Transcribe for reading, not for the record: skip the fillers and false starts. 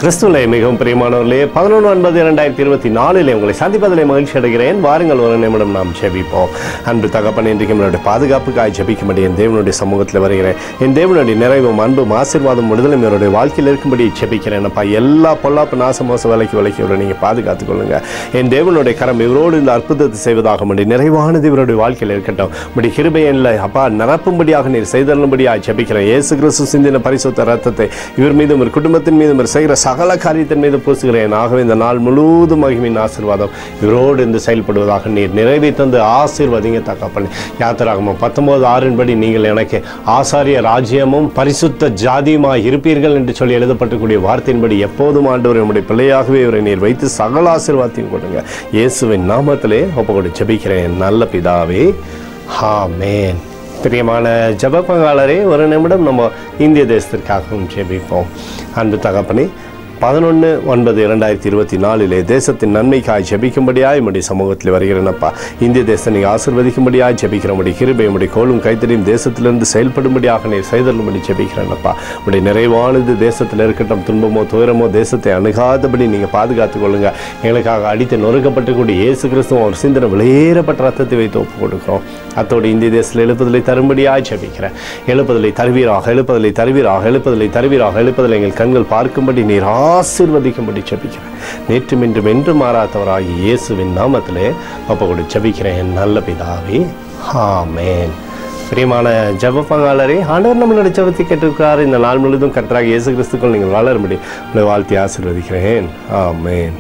கிறிஸ்துவிலே மிகவும் பிரியமானவர்களே, 11/9/2024 உங்களை சந்திப்பதிலே மகிழ்ச்சி அடைகிறேன். வாருங்கள், ஒரு நிமிடம் நாம் ஜெபிப்போம். அன்பு தகப்பனே, இன்றைக்கு என்னுடைய பாதுகாப்புக்காய் ஜெபிக்கும்படி என் தேவனுடைய சமூகத்தில் வருகிறேன். என் தேவனுடைய நிறைவும் அன்பும் ஆசீர்வாதம் விடுதலும் என்னுடைய வாழ்க்கையில் இருக்கும்படி ஜெபிக்கிறேன். அப்பா, எல்லா பொல்லாப்பு நாசமோச விலைக்கு இவரை நீங்கள் பாதுகாத்துக் கொள்ளுங்க. என் தேவனுடைய கரம் இவரோடு இந்த அற்புதத்தை செய்வதாக முடி நிறைவானது இவருடைய வாழ்க்கையில் இருக்கட்டும். முடி கிருபையில் அப்பா நிரப்பும்படியாக நீர் செய்தருளும்படியாக ஜெபிக்கிறேன். இயேசு கிறிஸ்து சிந்தின பரிசுத்த ரத்தத்தை இவர் மீதும் ஒரு குடும்பத்தின் மீதும் செய்கிற சகல காரியத்தின் மீது பூசுகிறேன். ஆகவே இந்த நாள் முழுவதும் மகிமையின் ஆசீர்வாதம் இவரோடு இருந்து செயல்படுவதாக நீர் நிறைவே தந்து ஆசீர்வதிங்க தகப்பனே. யாத்திராகமம் 19:6 நீங்கள் எனக்கு ஆசாரிய ராஜ்யமும் பரிசுத்த ஜாதியுமாய் இருப்பீர்கள் என்று சொல்லி எழுதப்பட்டக்கூடிய வார்த்தையின்படி எப்போதும் ஆண்டவர் நம்முடைய பிள்ளையாகவே இவரை நீர் வைத்து சகல ஆசீர்வாதத்தையும் கொடுங்க. இயேசுவின் நாமத்திலே ஒப்புக்கொண்டு ஜெபிக்கிறேன் நல்ல பிதாவே, ஆமென். பிரியமான ஜெப பங்காளரே, ஒரு நிமிடம் நம்ம இந்திய தேசத்திற்காகவும் ஜெபிப்போம். அன்பு தகப்பனே, 11/9/2024 தேசத்தின் நன்மைக்காய் ஜெபிக்கும்படியாய் உம்முடைய சமூகத்தில் வருகிறேனப்பா. இந்திய தேசத்தை நீங்கள் ஆசீர்வதிக்கும்படியாய் ஜெபிக்கிறபடி கிருபை உம்முடைய கோலும் கைத்தறியும் தேசத்திலிருந்து செயல்படும்படியாக நீர் செய்தருளும்படி ஜெபிக்கிறேனப்பா. உம்முடைய நிறைவானது தேசத்தில் இருக்கட்டும். துன்பமோ துயரமோ தேசத்தை அணுகாதபடி நீங்கள் பாதுகாத்துக் கொள்ளுங்க. எங்களுக்காக அடித்து நொறுக்கப்பட்டுக்கூடிய இயேசு கிறிஸ்துவ ஒரு சிந்தனை விலையேறப்பட்ட ரத்தத்தை வைத்து ஒப்புக் கொடுக்கிறோம். அத்தோடு இந்திய தேசத்தில் எழுப்புதலை தரும்படியாய் ஜெபிக்கிறேன். எழுப்புதலை தருவீராக, எழுப்புதலை தருவீராக, எழுப்புதலை தருவீராக, எழுப்புதலை எங்கள் கண்கள் பார்க்கும்படி நீர் ஆசீர்வதிக்கும்படி ஜெபிக்கிறேன். நேற்றும் இன்றும் என்று மாறாதவராகி இயேசுவின் நாமத்திலே ஒப்புக்கொண்டு ஜெபிக்கிறேன் நல்ல பிதாவே, ஆமென். பிரியமான ஜெப பங்காளரே, ஆண்டவர் நம்மளுடைய ஜெபத்தை கேட்டிருக்கிறார். இந்த நாள் முழுவதும் கர்த்தராகிய இயேசு கிறிஸ்துக்குள் நீங்கள் வளரும்படி உங்களை வாழ்த்தி ஆசீர்வதிக்கிறேன். ஆமென்.